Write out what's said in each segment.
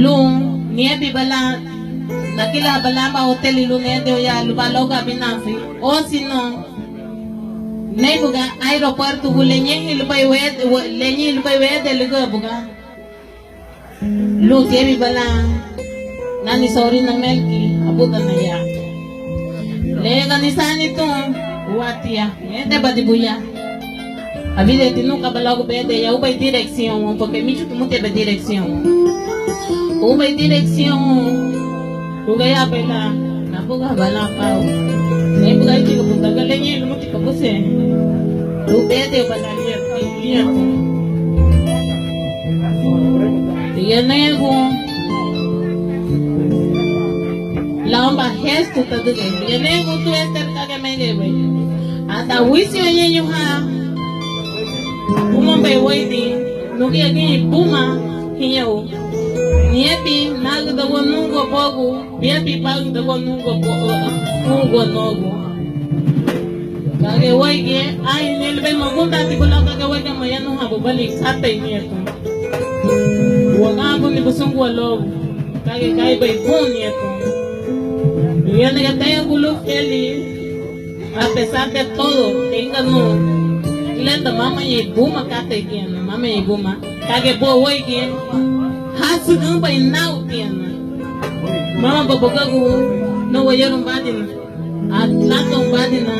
lung niebi bala nakila bala ma hotel ilungende ya lubaloga binasi o sino neibuga aeropuerto bulenye ilbay wede lugo buga lu niebi bala nani sorry na melki abutan na ya lega ni sani to watia ende badibuya abide tinu kabalago bede ya ubay direction porque michu tumute be direction ubay direction ugaya pela nabuga bala pao neibuga iti buta galenye lumuti kabuse lu bede bala liya Tiyanego Lamba gesto tadu ke Tiyanego tu ester kage menge we Ata wisi yenye ha Puma be waiti Nuki agi puma hiyo Niepi nagu dago nungo pogu Niepi pagu dago nungo nogo Kage waige Ay nilbe magunda tibula kage waige mayanu habu balik Sata inieto Wagabu ni busungu walogu Kage kai bay buni eto Viene que tenga gulo feliz A pesar de todo Tenga no Lenta mama ye buma kate kien Mama ye buma Kage bo wai kien Hasu gamba inau kien Mama babogagu No wayarum badina Atlato badina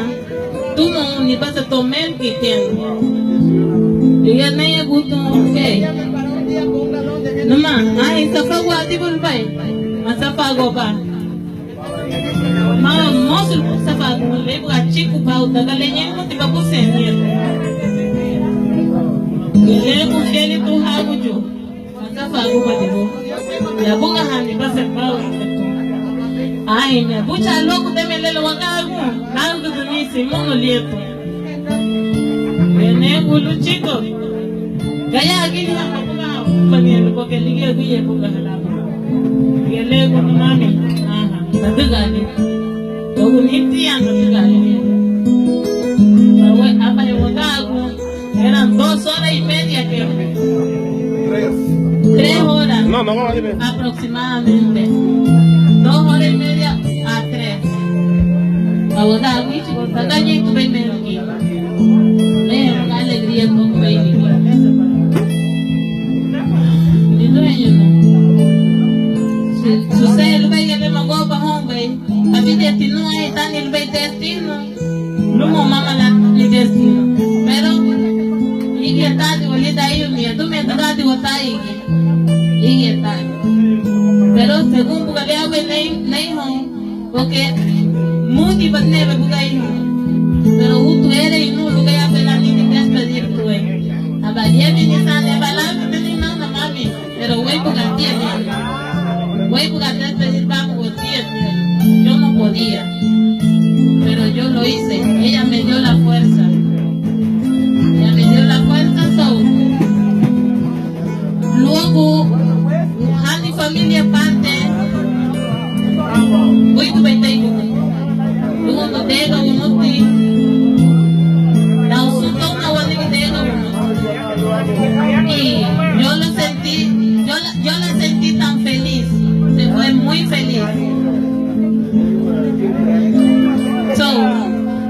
Tumo ni basa tomen ki kien Viene ye guto Okay Nama, ay, safago ati bulbay. Masafago pa. Mga mosul po safago. Lebo ka chiku pa. Tagalenye mo, tiba po senye. Lebo keli to hago jo. Masafago pa dibo. Lebo ka hani pa sa pao. Ay, na. Bucha loko teme lelo wakago. Nago dunisi mo lieto. Vene gulo chico. Kaya agili ang kapulao. Panielo ko kelige guye ko kahalama. Gele ko mami. Aha, tadugani. Ogu niti ang tadugani. Bawe apa yung wagago. Eran 2 horas y media que 3 horas. No, aproximadamente. 2 horas y media a 3. Wagago ichi taganya itu bayi lagi. Leh, alegría con bayi. Sucede el baile de magoba hombre, a mi destino es tan el baile destino, no mamá la mi destino, pero y que está de bolita ahí mía, tú me estás de botar y que está, pero según porque le hago el home, porque muy neve porque ahí pero tú eres y no lo voy a pelar ni te despedir tú, a variar ni sale balance ni nada mami, pero güey porque tiene Voy a despedir vamos yo no podía, pero yo lo hice. Ella me dio la fuerza. Luego, a mi familia parte. Voy a ver luego no tengo uno ti. La usuto no voy a tener uno. Y yo la sentí tan feliz. Se fue muy feliz. So,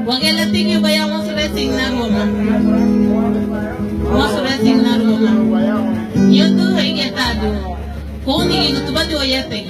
porque le digo vayamos a resignar mamá. Vamos a resignar mamá. Yo tuve que estar con un niño, tú vas a oyerte.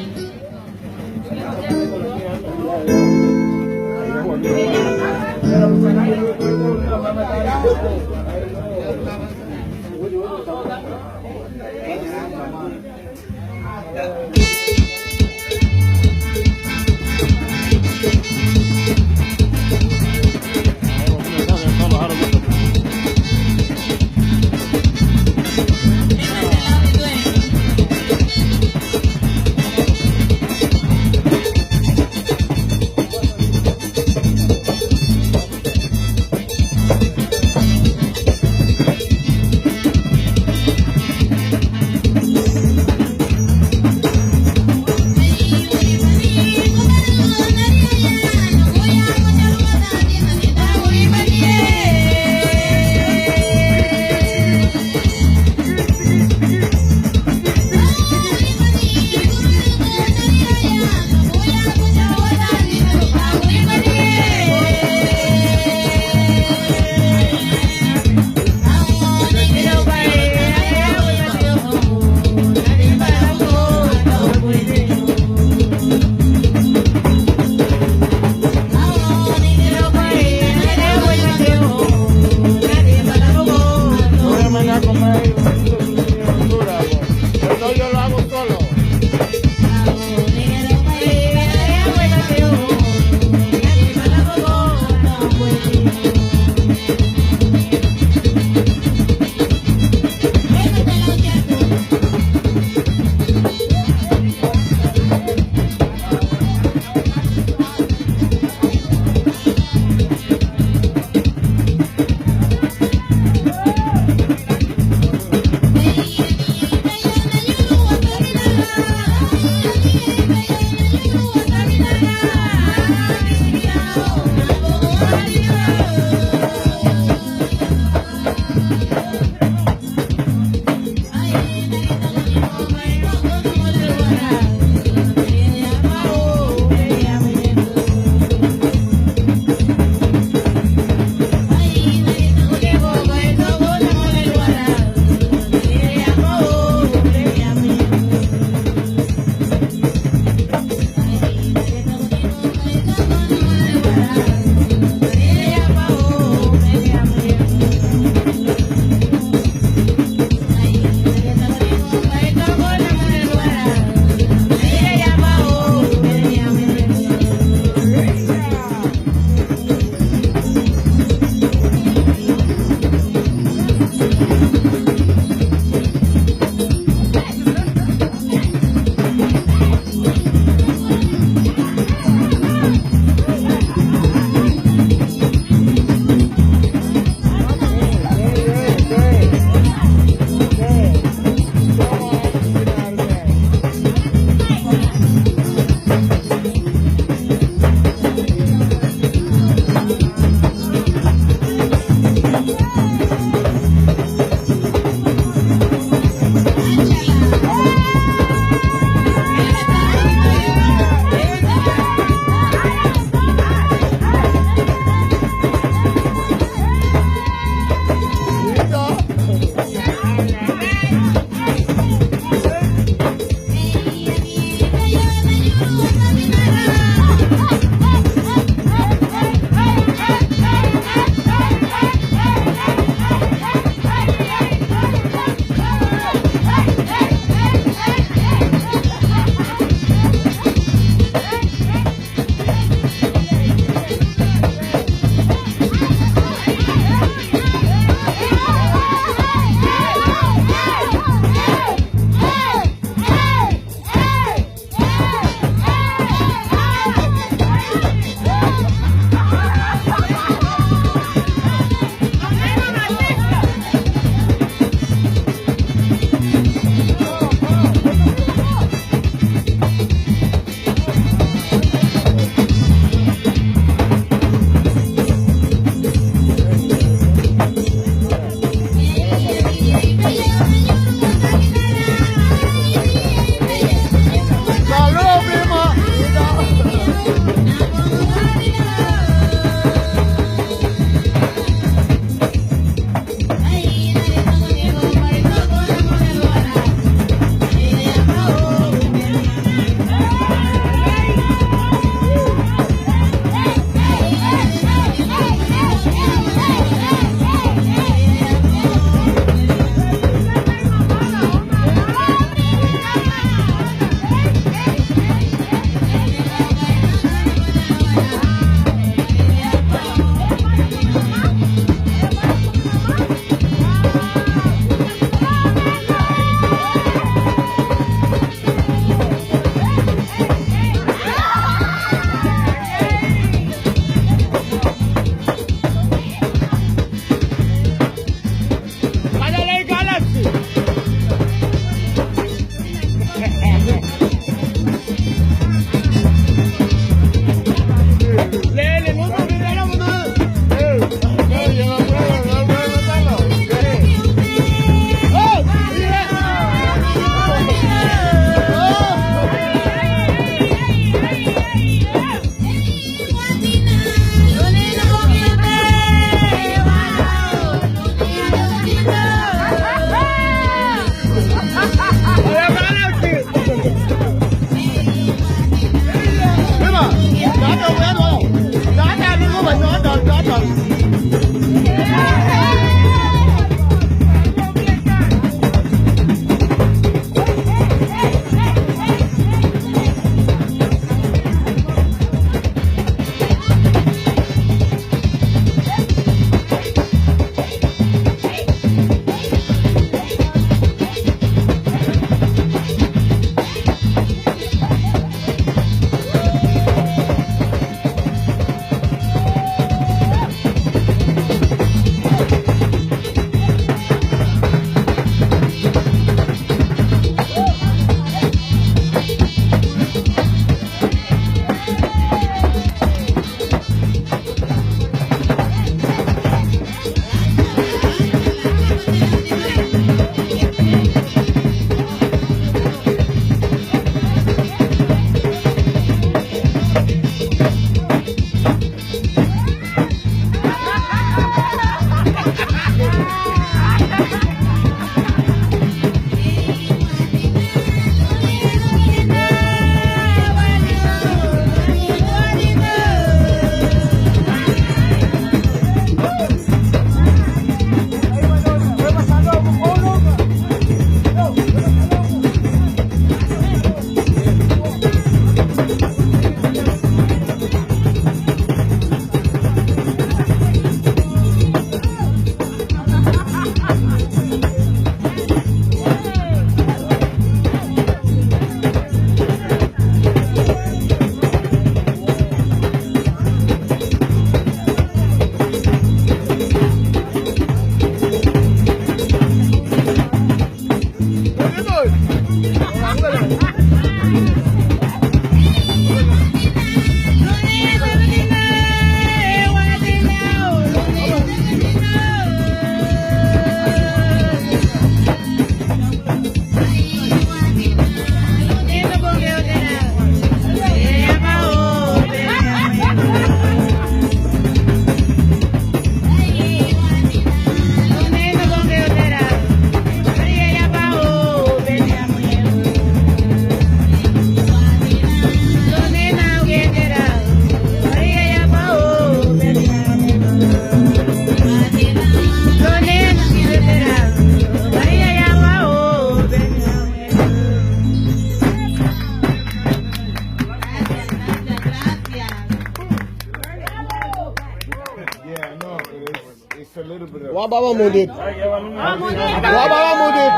Wababa Mundit. Wababa Mundit.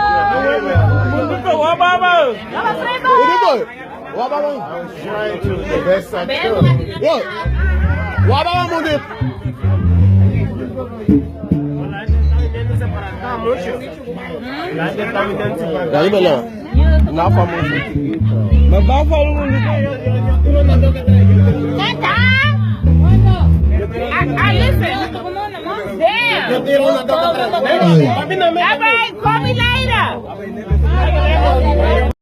Wababa. Wababa. I was trying to the best I could. Yo. Wababa Mundit. Dari mana? Kenapa Mundit? Mababa Mundit. I listen. Damn. All right, call me later.